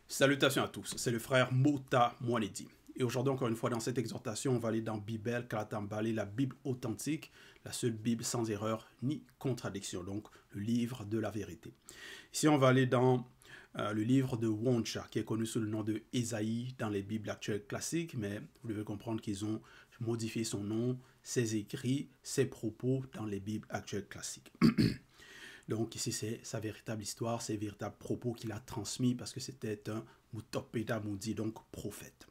Salutations à tous, c'est le frère Mota Mwanedi. Et aujourd'hui, encore une fois, dans cette exhortation, on va aller dans Bibel Kalatambale, la Bible authentique, la seule Bible sans erreur ni contradiction, donc le livre de la vérité. Ici, on va aller dans le livre de Woncha, qui est connu sous le nom de Ésaïe dans les Bibles actuelles classiques, mais vous devez comprendre qu'ils ont modifié son nom, ses écrits, ses propos dans les Bibles actuelles classiques. Donc ici, c'est sa véritable histoire, ses véritables propos qu'il a transmis parce que c'était un Mutopeda Moudi, donc prophète.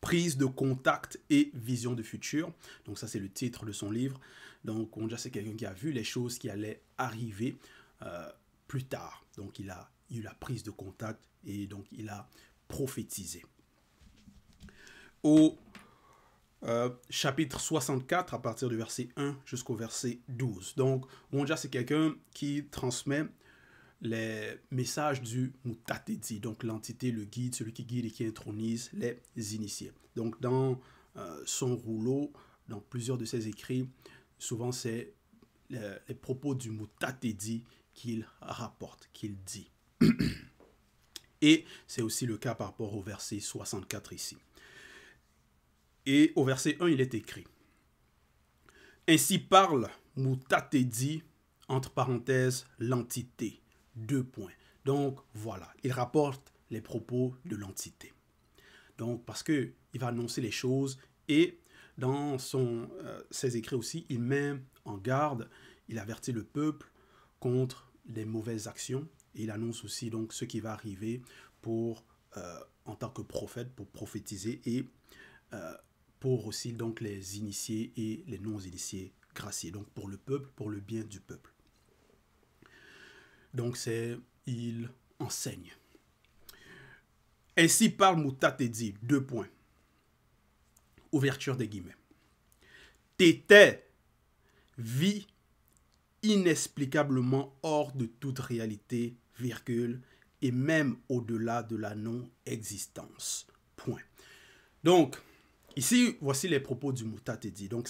Prise de contact et vision du futur. Donc ça, c'est le titre de son livre. Donc Woncha, c'est quelqu'un qui a vu les choses qui allaient arriver plus tard. Donc il a eu la prise de contact et donc il a prophétisé. Au chapitre 64 à partir du verset 1 jusqu'au verset 12. Donc, Woncha, c'est quelqu'un qui transmet les messages du Mutatedi, donc l'entité, le guide, celui qui guide et qui intronise les initiés. Donc, dans son rouleau, dans plusieurs de ses écrits, souvent c'est les propos du Mutatedi qu'il rapporte, qu'il dit. Et c'est aussi le cas par rapport au verset 64 ici. Et au verset 1, il est écrit « Ainsi parle Mutatedi, entre parenthèses, l'entité. » Donc, voilà, il rapporte les propos de l'entité. Donc, parce qu'il va annoncer les choses et dans ses écrits aussi, il met en garde, il avertit le peuple contre les mauvaises actions et il annonce aussi donc ce qui va arriver pour, en tant que prophète, pour prophétiser et pour aussi donc les initiés et les non-initiés graciés, donc pour le peuple, pour le bien du peuple. Donc il enseigne. Ainsi parle Mutatedi, : ouverture des guillemets. T'étais, vie inexplicablement hors de toute réalité, virgule, et même au-delà de la non-existence. Point. Donc, ici, voici les propos du Mutatedi. Donc,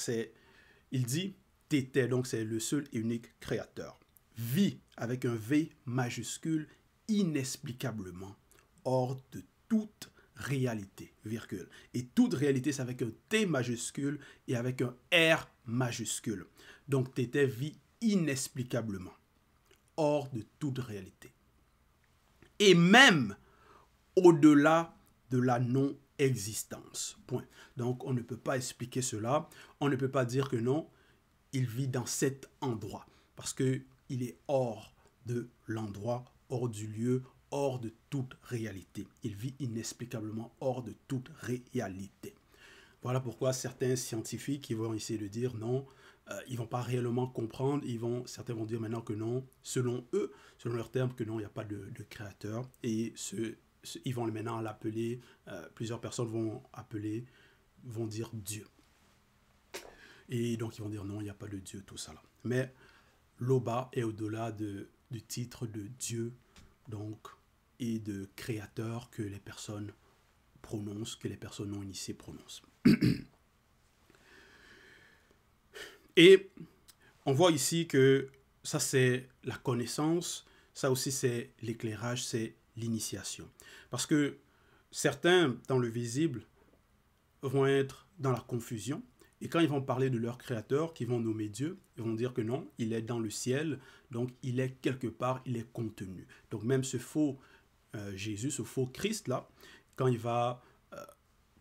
il dit, t'étais, donc c'est le seul et unique créateur. Vie, avec un V majuscule, inexplicablement, hors de toute réalité, virgule. Et toute réalité, c'est avec un T majuscule et avec un R majuscule. Donc, t'étais vie inexplicablement, hors de toute réalité. Et même au-delà de la non-existence. Point. Donc, on ne peut pas expliquer cela. On ne peut pas dire que non, il vit dans cet endroit. Parce qu'il est hors de l'endroit, hors du lieu, hors de toute réalité. Il vit inexplicablement hors de toute réalité. Voilà pourquoi certains scientifiques vont essayer de dire non, ils ne vont pas réellement comprendre. Certains vont dire maintenant que non, selon eux, selon leurs termes, que non, il n'y a pas de créateur. Et ils vont maintenant l'appeler, plusieurs personnes vont dire Dieu. Et donc ils vont dire non, il n'y a pas de Dieu, tout ça là. Mais l'Oba est au-delà du titre de Dieu, donc, et de créateur que les personnes prononcent, que les personnes non initiées prononcent. Et on voit ici que ça c'est la connaissance, ça aussi c'est l'éclairage, c'est l'initiation. Parce que certains dans le visible vont être dans la confusion. Et quand ils vont parler de leur créateur, qu'ils vont nommer Dieu, ils vont dire que non, il est dans le ciel, donc il est quelque part, il est contenu. Donc même ce faux Jésus, ce faux Christ-là, quand il va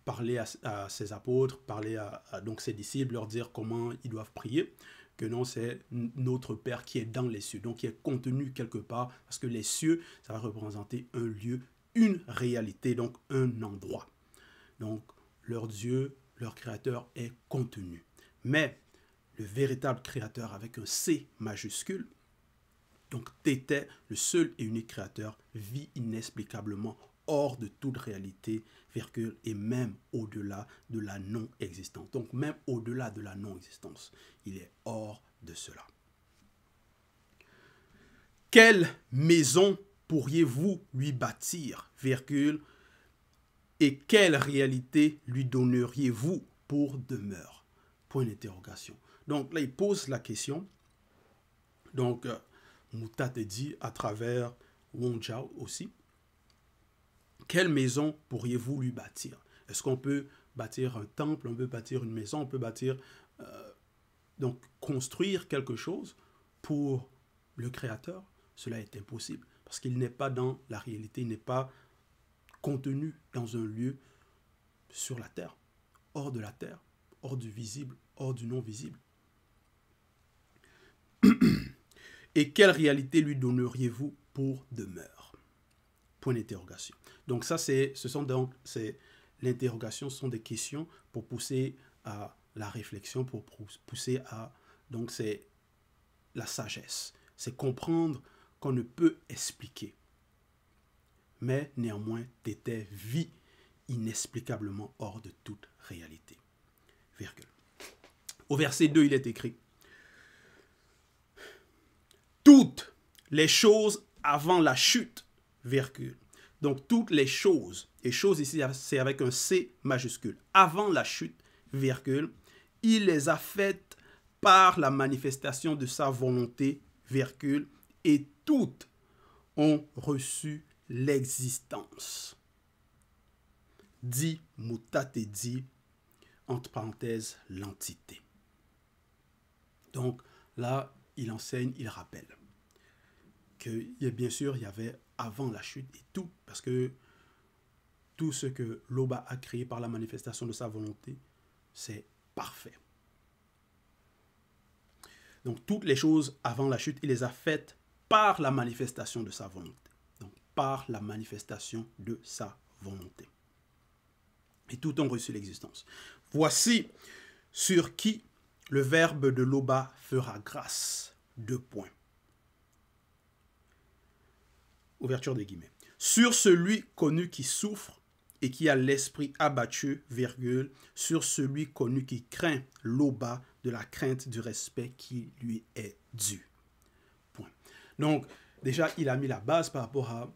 parler à ses apôtres, parler à donc ses disciples, leur dire comment ils doivent prier, que non, c'est notre Père qui est dans les cieux, donc qui est contenu quelque part, parce que les cieux, ça va représenter un lieu, une réalité, donc un endroit. Donc leur Dieu, leur créateur est contenu. Mais le véritable créateur avec un C majuscule, donc t'étais le seul et unique créateur, vit inexplicablement hors de toute réalité, virgule, et même au-delà de la non-existence. Donc même au-delà de la non-existence, il est hors de cela. Quelle maison pourriez-vous lui bâtir, virgule, et quelle réalité lui donneriez-vous pour demeure? Point d'interrogation. Donc là, il pose la question. Donc, Mutatedi à travers Woncha aussi. quelle maison pourriez-vous lui bâtir? Est-ce qu'on peut bâtir un temple, on peut bâtir une maison, on peut bâtir, donc construire quelque chose pour le Créateur? Cela est impossible parce qu'il n'est pas dans la réalité, il n'est pas contenu dans un lieu sur la terre, hors de la terre, hors du visible, hors du non visible. Et quelle réalité lui donneriez-vous pour demeure? Point d'interrogation. Donc ça, l'interrogation, ce sont des questions pour pousser à la réflexion, pour pousser à, donc c'est la sagesse. C'est comprendre qu'on ne peut expliquer. Mais néanmoins, t'étais vie inexplicablement hors de toute réalité. Virgule. Au verset 2, il est écrit: toutes les choses avant la chute, virgule. Donc, toutes les choses, et choses ici, c'est avec un C majuscule, avant la chute, virgule, il les a faites par la manifestation de sa volonté, virgule, et toutes ont reçu l'existence. Dit mutate dit, entre parenthèses, l'entité. Donc, là, il enseigne, il rappelle que bien sûr, il y avait avant la chute et tout, parce que tout ce que l'Oba a créé par la manifestation de sa volonté, c'est parfait. Donc, toutes les choses avant la chute, il les a faites par la manifestation de sa volonté. Donc, par la manifestation de sa volonté. Et tout ont reçu l'existence. Voici sur qui le verbe de l'Oba fera grâce. 2 points. Ouverture des guillemets. Sur celui connu qui souffre et qui a l'esprit abattu, virgule, sur celui connu qui craint l'Oba de la crainte du respect qui lui est dû. Point. Donc, déjà, il a mis la base par rapport à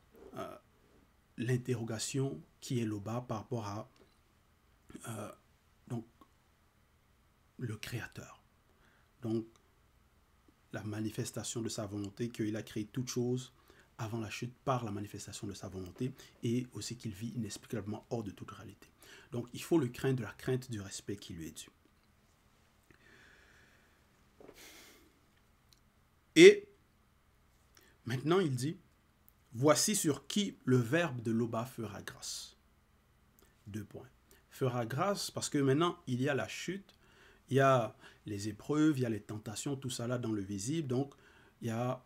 l'interrogation qui est l'Oba, par rapport à donc, le Créateur. Donc, la manifestation de sa volonté, qu'il a créé toute chose avant la chute par la manifestation de sa volonté, et aussi qu'il vit inexplicablement hors de toute réalité. Donc, il faut le craindre de la crainte du respect qui lui est dû. Et maintenant, il dit, voici sur qui le verbe de l'Oba fera grâce. 2 points. Fera grâce parce que maintenant, il y a la chute, il y a les épreuves, il y a les tentations, tout ça là dans le visible. Donc, il y a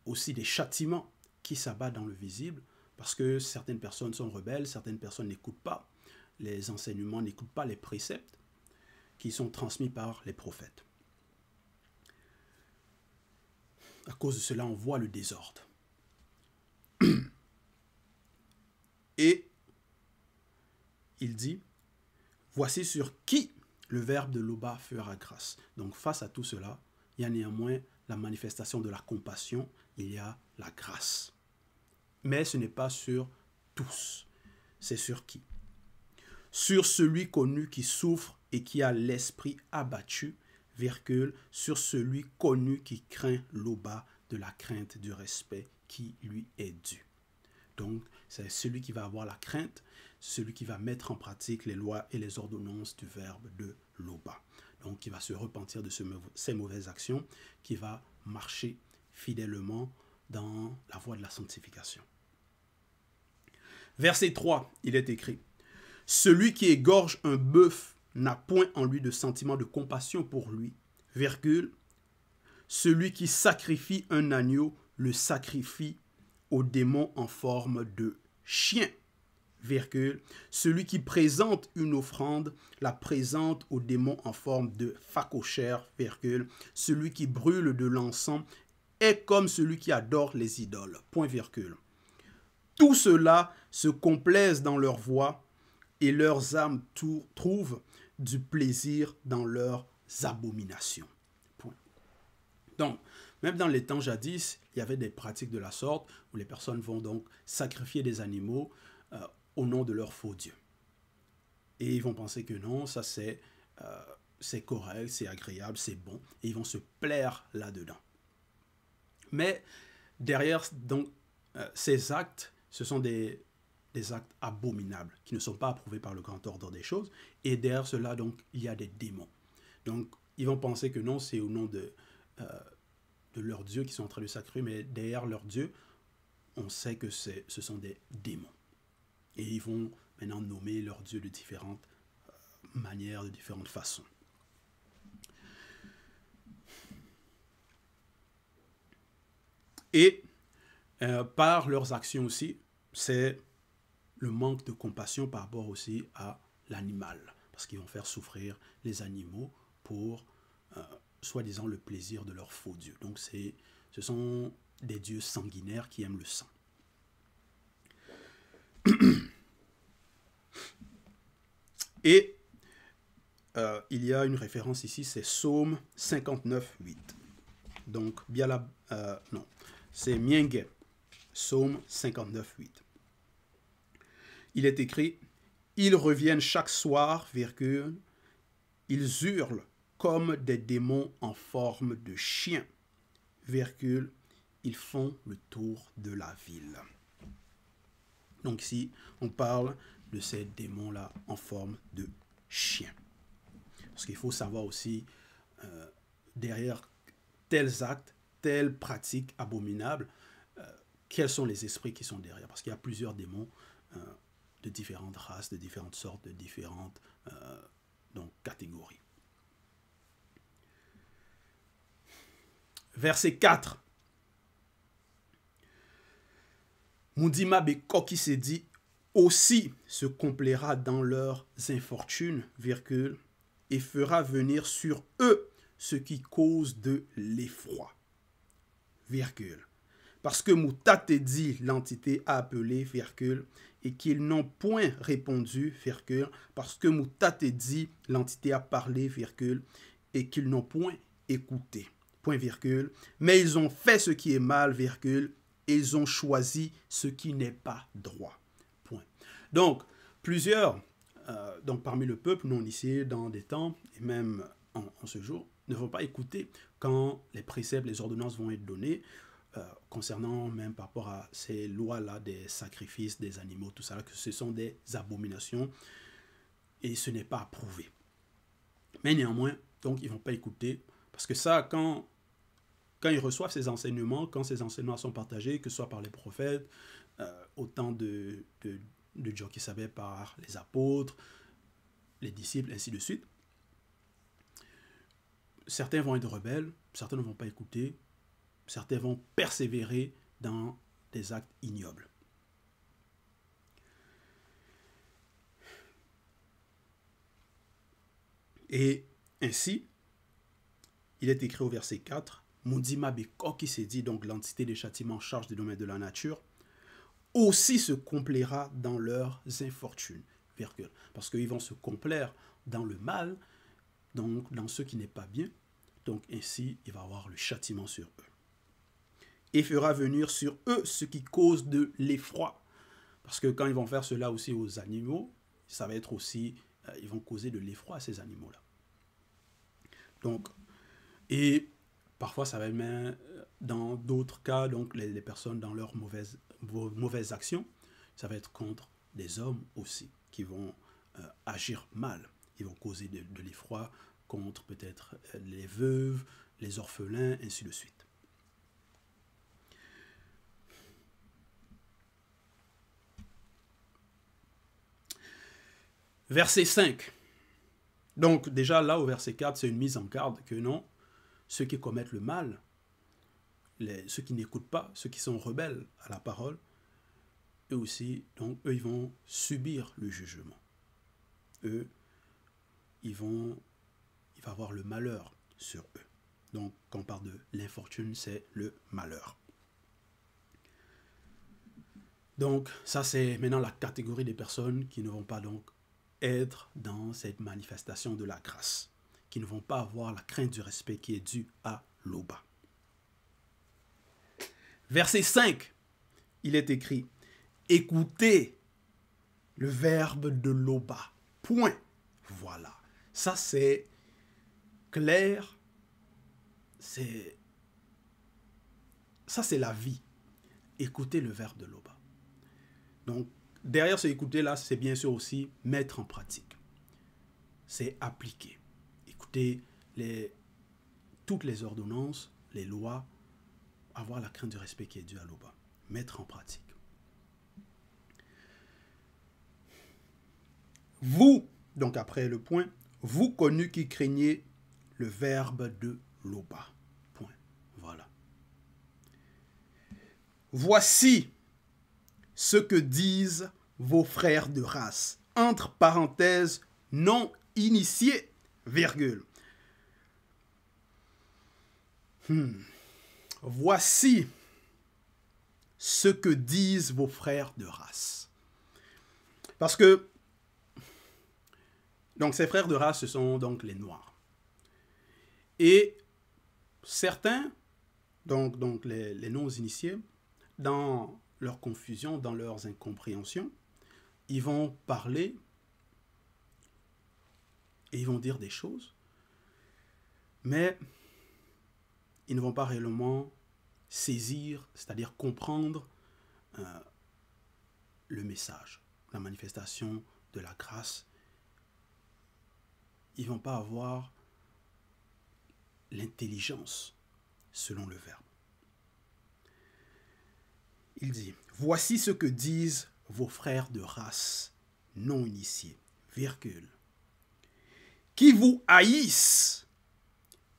aussi des châtiments qui s'abattent dans le visible parce que certaines personnes sont rebelles, certaines personnes n'écoutent pas les enseignements, n'écoutent pas les préceptes qui sont transmis par les prophètes. À cause de cela, on voit le désordre. Et il dit, voici sur qui le verbe de l'Oba fera grâce. Donc face à tout cela, il y a néanmoins la manifestation de la compassion, il y a la grâce. Mais ce n'est pas sur tous, c'est sur qui? Sur celui connu qui souffre et qui a l'esprit abattu, virgule, sur celui connu qui craint l'Oba de la crainte du respect qui lui est dû. Donc, c'est celui qui va avoir la crainte, celui qui va mettre en pratique les lois et les ordonnances du verbe de l'Oba. Donc, qui va se repentir de ses mauvaises actions, qui va marcher fidèlement dans la voie de la sanctification. Verset 3, il est écrit, « Celui qui égorge un bœuf n'a point en lui de sentiment de compassion pour lui, virgule, celui qui sacrifie un agneau le sacrifie au démon en forme de chien, virgule, celui qui présente une offrande la présente au démon en forme de phacochère, virgule, celui qui brûle de l'encens est comme celui qui adore les idoles, point virgule. Tout cela se complaisent dans leur voix et leurs âmes trouvent du plaisir dans leurs abominations. Point. Donc, même dans les temps jadis, il y avait des pratiques de la sorte où les personnes vont donc sacrifier des animaux au nom de leur faux dieu. Et ils vont penser que non, ça c'est correct, c'est agréable, c'est bon, et ils vont se plaire là-dedans. Mais derrière donc, ces actes, ce sont des des actes abominables qui ne sont pas approuvés par le grand ordre des choses. Et derrière cela, donc, il y a des démons. Donc, ils vont penser que non, c'est au nom de leur Dieu qu'ils sont en train de sacrifier, mais derrière leur Dieu, on sait que ce sont des démons. Et ils vont maintenant nommer leur Dieu de différentes manières, de différentes façons. Et par leurs actions aussi, c'est le manque de compassion par rapport aussi à l'animal. Parce qu'ils vont faire souffrir les animaux pour, soi-disant, le plaisir de leur faux dieu. Donc ce sont des dieux sanguinaires qui aiment le sang. Et il y a une référence ici, c'est Psaume 59, 8. Donc, non, c'est Mienge, Psaume 59, 8. Il est écrit, « Ils reviennent chaque soir, virgule, ils hurlent comme des démons en forme de chiens, virgule, ils font le tour de la ville. » Donc ici, on parle de ces démons-là en forme de chiens. Parce qu'il faut savoir aussi, derrière tels actes, telles pratiques abominables, quels sont les esprits qui sont derrière. Parce qu'il y a plusieurs démons de différentes races, de différentes sortes, de différentes catégories. Verset 4. Mundima Bekoki s'est dit, aussi se complaira dans leurs infortunes, virgule, et fera venir sur eux ce qui cause de l'effroi, virgule. Parce que Moutate dit, l'entité a appelé, virgule, et qu'ils n'ont point répondu, virgule, parce que Moutate dit, l'entité a parlé, virgule, et qu'ils n'ont point écouté, point virgule, mais ils ont fait ce qui est mal, virgule, et ils ont choisi ce qui n'est pas droit, point. Donc, plusieurs, parmi le peuple non initié dans des temps, et même en ce jour, ne vont pas écouter quand les préceptes, les ordonnances vont être données, concernant même par rapport à ces lois-là des sacrifices des animaux, tout ça, que ce sont des abominations et ce n'est pas approuvé. Mais néanmoins, donc, ils ne vont pas écouter parce que ça, quand ils reçoivent ces enseignements, quand ces enseignements sont partagés, que ce soit par les prophètes, autant de gens qui savaient par les apôtres, les disciples, ainsi de suite, certains vont être rebelles, certains ne vont pas écouter, certains vont persévérer dans des actes ignobles. Et ainsi, il est écrit au verset 4, Mundima Bekoki s'est dit, donc l'entité des châtiments en charge des domaines de la nature, aussi se complaira dans leurs infortunes, virgule. Parce qu'ils vont se complaire dans le mal, donc dans ce qui n'est pas bien, donc ainsi il va y avoir le châtiment sur eux. Et fera venir sur eux ce qui cause de l'effroi. Parce que quand ils vont faire cela aussi aux animaux, ça va être aussi, ils vont causer de l'effroi à ces animaux-là. Donc, et parfois ça va même, dans d'autres cas, donc les personnes dans leurs mauvaises actions, ça va être contre des hommes aussi, qui vont agir mal. Ils vont causer de l'effroi contre peut-être les veuves, les orphelins, ainsi de suite. Verset 5. Donc déjà là au verset 4, c'est une mise en garde que non, ceux qui commettent le mal, ceux qui n'écoutent pas, ceux qui sont rebelles à la parole, eux aussi, donc eux ils vont subir le jugement. Eux, il va avoir le malheur sur eux. Donc quand on parle de l'infortune, c'est le malheur. Donc ça c'est maintenant la catégorie des personnes qui ne vont pas donc être dans cette manifestation de la grâce, qui ne vont pas avoir la crainte du respect qui est due à l'Oba. Verset 5, il est écrit, écoutez le verbe de l'Oba. Point. Voilà. Ça c'est clair. Ça c'est la vie. Écoutez le verbe de l'Oba. Donc derrière ce écouter là, c'est bien sûr aussi mettre en pratique. C'est appliquer. Écouter toutes les ordonnances, les lois, avoir la crainte du respect qui est due à l'Oba. Mettre en pratique. Vous, donc après le point, vous connus qui craignez le verbe de l'Oba. Point. Voilà. Voici ce que disent vos frères de race. Entre parenthèses, non initiés, virgule. Voici ce que disent vos frères de race. Parce que, donc ces frères de race, ce sont donc les Noirs. Et certains, donc les non-initiés, dans leur confusion, dans leurs incompréhensions, ils vont parler et ils vont dire des choses, mais ils ne vont pas réellement saisir, c'est-à-dire comprendre le message, la manifestation de la grâce. Ils ne vont pas avoir l'intelligence selon le verbe. Il dit, voici ce que disent vos frères de race non initiés, virgule, qui vous haïssent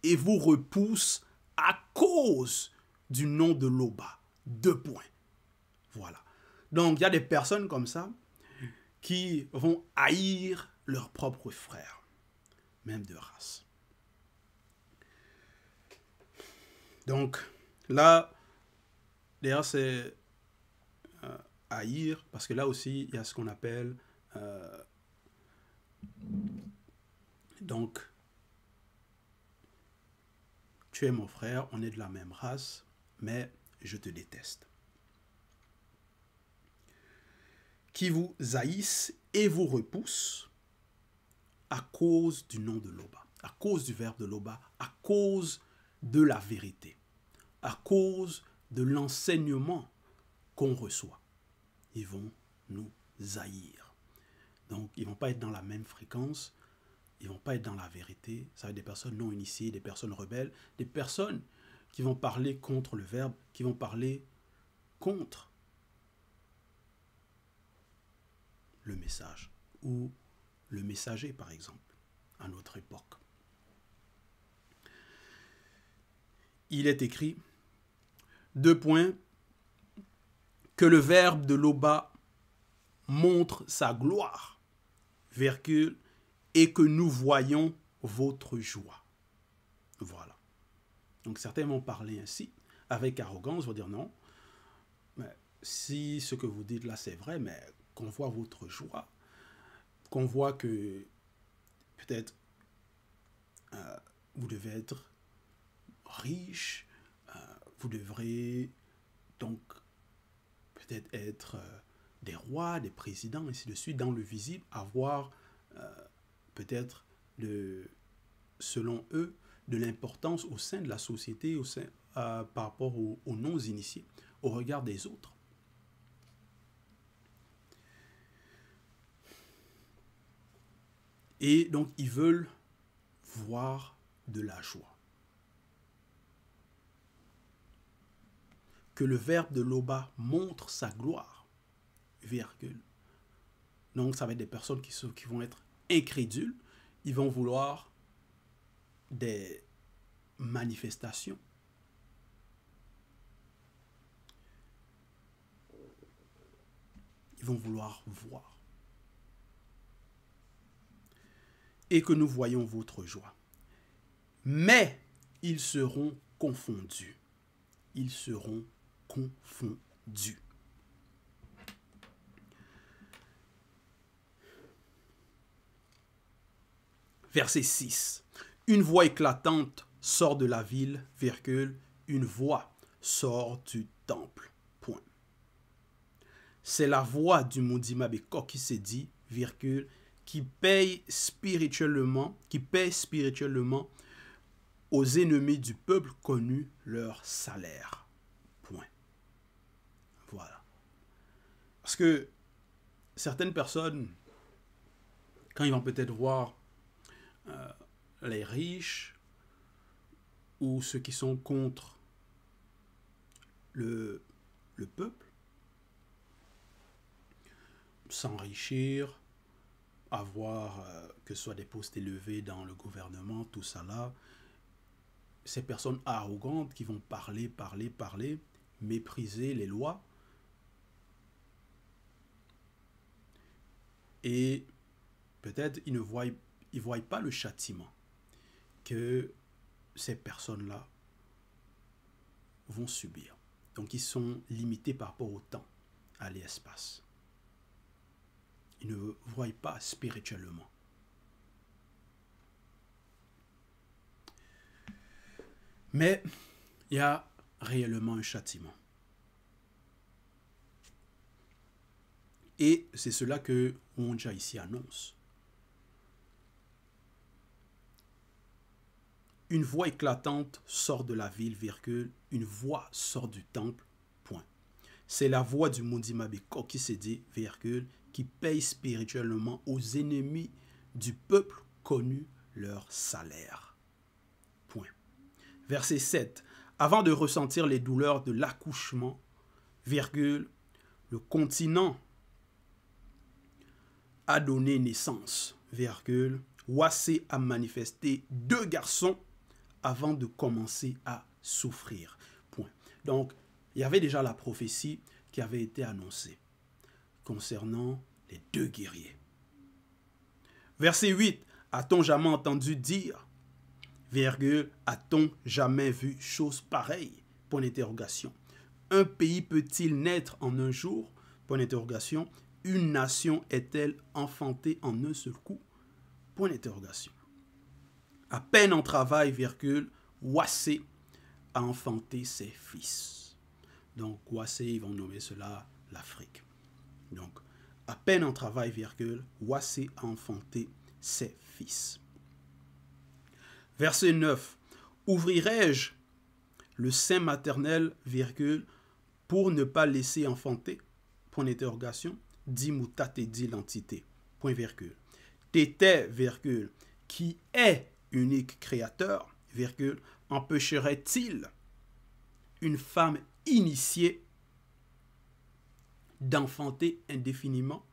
et vous repoussent à cause du nom de l'Oba. 2 points. Voilà. Donc, il y a des personnes comme ça qui vont haïr leurs propres frères, même de race. Donc, là, d'ailleurs, c'est haïr, parce que là aussi, il y a ce qu'on appelle donc, tu es mon frère, on est de la même race, mais je te déteste. Qui vous haïssent et vous repoussent à cause du nom de l'Oba, à cause du verbe de l'Oba, à cause de la vérité, à cause de l'enseignement qu'on reçoit. Ils vont nous haïr. Donc, ils ne vont pas être dans la même fréquence, ils ne vont pas être dans la vérité. Ça va être des personnes non initiées, des personnes rebelles, des personnes qui vont parler contre le verbe, qui vont parler contre le message ou le messager, par exemple, à notre époque. Il est écrit, 2 points, que le verbe de l'Oba montre sa gloire, virgule, et que nous voyons votre joie. Voilà. Donc certains vont parler ainsi, avec arrogance, vont dire non, mais si ce que vous dites là c'est vrai, mais qu'on voit votre joie, qu'on voit que peut-être vous devez être riche, vous devrez donc peut-être être des rois, des présidents, ainsi de suite, dans le visible, avoir peut-être, selon eux, de l'importance au sein de la société, par rapport aux non-initiés, au regard des autres. Et donc, ils veulent voir de la joie. Que le verbe de l'Oba montre sa gloire, virgule. Donc, ça va être des personnes qui vont être incrédules. Ils vont vouloir des manifestations. Ils vont vouloir voir. Et que nous voyons votre joie. Mais ils seront confondus. Ils seront confondus. Verset 6. Une voix éclatante sort de la ville, virgule, une voix sort du temple. Point. C'est la voix du Mundima Beko qui s'est dit, virgule, qui paye spirituellement aux ennemis du peuple connu leur salaire. Point. Voilà. Parce que certaines personnes, quand ils vont peut-être voir les riches ou ceux qui sont contre le peuple, s'enrichir, avoir que ce soit des postes élevés dans le gouvernement, tout ça là, ces personnes arrogantes qui vont parler, mépriser les lois et peut-être ils ne voient pas le châtiment que ces personnes-là vont subir. Donc ils sont limités par rapport au temps, à l'espace. Ils ne voient pas spirituellement. Mais il y a réellement un châtiment. Et c'est cela que Wonja ici annonce. Une voix éclatante sort de la ville, virgule, une voix sort du temple, point. C'est la voix du Mundimabé qui s'est dit, virgule, qui paye spirituellement aux ennemis du peuple connu leur salaire. Point. Verset 7. Avant de ressentir les douleurs de l'accouchement, virgule, le continent a donné naissance, virgule, Wassé a manifesté 2 garçons avant de commencer à souffrir. Point. Donc, il y avait déjà la prophétie qui avait été annoncée concernant les 2 guerriers. Verset 8. A-t-on jamais entendu dire, virgule, a-t-on jamais vu chose pareille? Point d'interrogation. Un pays peut-il naître en un jour? Point d'interrogation. Une nation est-elle enfantée en un seul coup? Point d'interrogation. À peine en travail, virgule, Wassé a enfanté ses fils. Donc, Wassé, ils vont nommer cela l'Afrique. Donc, à peine en travail, virgule, Wassé a enfanté ses fils. Verset 9. Ouvrirai-je le sein maternel, virgule, pour ne pas laisser enfanter? Point d'interrogation. Dit Moutate et dit l'entité. Point virgule. Tété, virgule, qui est unique créateur, virgule, empêcherait-il une femme initiée d'enfanter indéfiniment?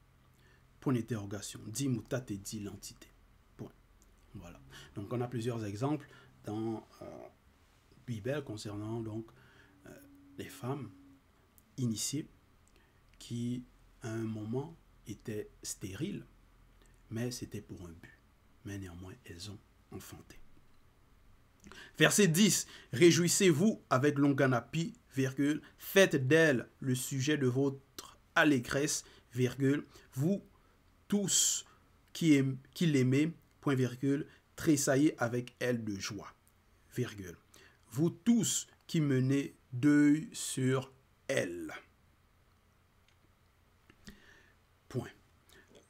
Point d'interrogation. Dit Moutate et dit l'entité. Point. Voilà. Donc on a plusieurs exemples dans Bible concernant donc les femmes initiées qui à un moment étaient stériles, mais c'était pour un but. Mais néanmoins, elles ont enfanté. Verset 10. Réjouissez-vous avec Longanapi, virgule, faites d'elle le sujet de votre allégresse, virgule, vous tous qui l'aimez, point virgule, tressaillez avec elle de joie, virgule. Vous tous qui menez deuil sur elle. Point.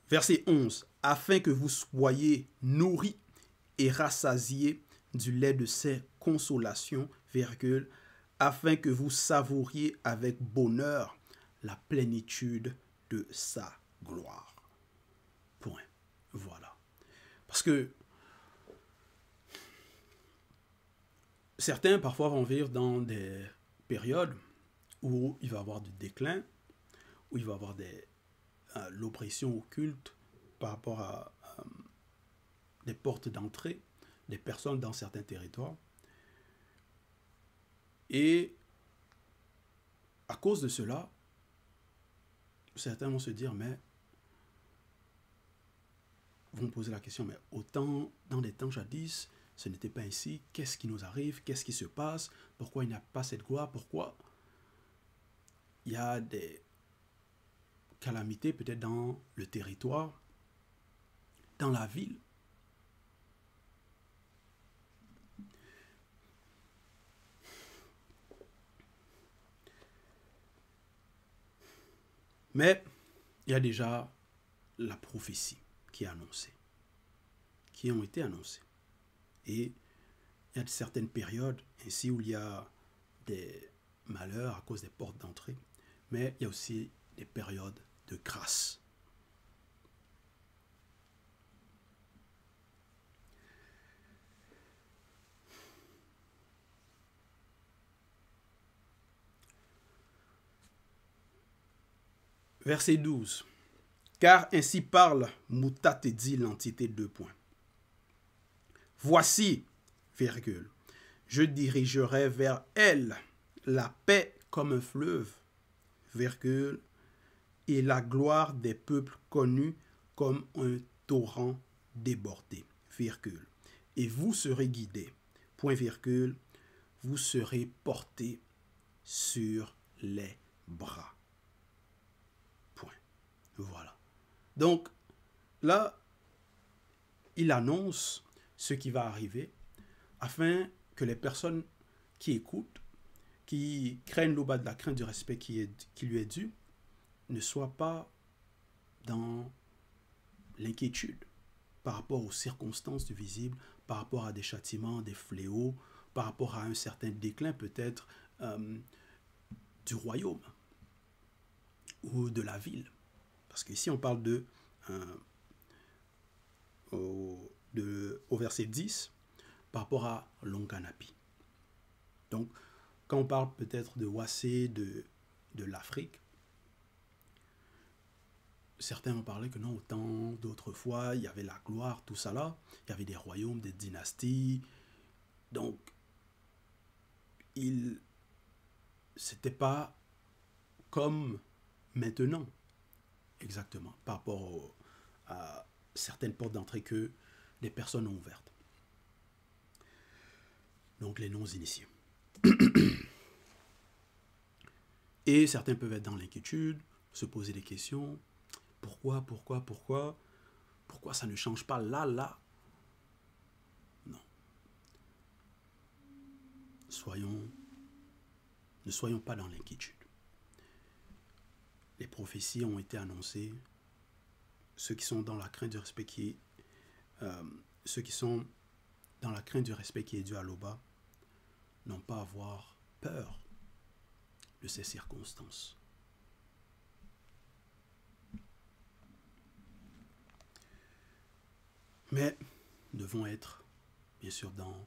Verset 11. Afin que vous soyez nourris et rassasiés du lait de ses consolations, virgule, afin que vous savouriez avec bonheur la plénitude de sa gloire. Point. Voilà. Parce que certains parfois vont vivre dans des périodes où il va y avoir du déclin, où il va y avoir l'oppression occulte par rapport à des portes d'entrée des personnes dans certains territoires. Et à cause de cela, certains vont se dire, mais vont poser la question, mais autant dans les temps jadis, ce n'était pas ainsi. Qu'est-ce qui nous arrive? Qu'est-ce qui se passe? Pourquoi il n'y a pas cette gloire? Pourquoi il y a des calamités peut-être dans le territoire, dans la ville? Mais il y a déjà la prophétie qui est annoncée, qui ont été annoncées. Et il y a certaines périodes ainsi où il y a des malheurs à cause des portes d'entrée, mais il y a aussi des périodes de grâce. Verset 12. Car ainsi parle Mutatedi, l'entité 2 points. Voici, virgule, je dirigerai vers elle la paix comme un fleuve, virgule, et la gloire des peuples connus comme un torrent débordé, virgule. Et vous serez guidés, point virgule, vous serez portés sur les bras. Point. Voilà. Donc, là, il annonce ce qui va arriver afin que les personnes qui écoutent, qui craignent l'Oba de la crainte du respect qui lui est dû, ne soient pas dans l'inquiétude par rapport aux circonstances du visible, par rapport à des châtiments, des fléaux, par rapport à un certain déclin peut-être du royaume ou de la ville. Parce qu'ici on parle au verset 10 par rapport à Longanapi. Donc quand on parle peut-être de Wassé, de l'Afrique, certains ont parlé que non, au temps d'autrefois, il y avait la gloire, tout ça là. Il y avait des royaumes, des dynasties. Donc, c'était pas comme maintenant, exactement, par rapport à certaines portes d'entrée que les personnes ont ouvertes. Donc, les non-initiés. Et certains peuvent être dans l'inquiétude, se poser des questions. Pourquoi ça ne change pas là? Non. Ne soyons pas dans l'inquiétude. Les prophéties ont été annoncées. Ceux qui sont dans la crainte du respect ceux qui sont dans la crainte du respect qui est dû à l'Oba n'ont pas à avoir peur de ces circonstances. Mais nous devons être, bien sûr, dans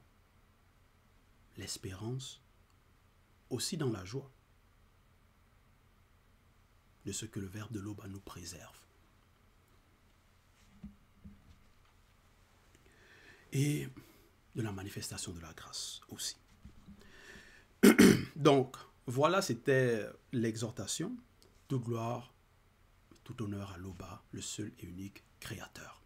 l'espérance, aussi dans la joie de ce que le Verbe de l'Oba nous préserve. Et de la manifestation de la grâce aussi. Donc, voilà, c'était l'exhortation. Toute gloire, tout honneur à l'Oba, le seul et unique Créateur.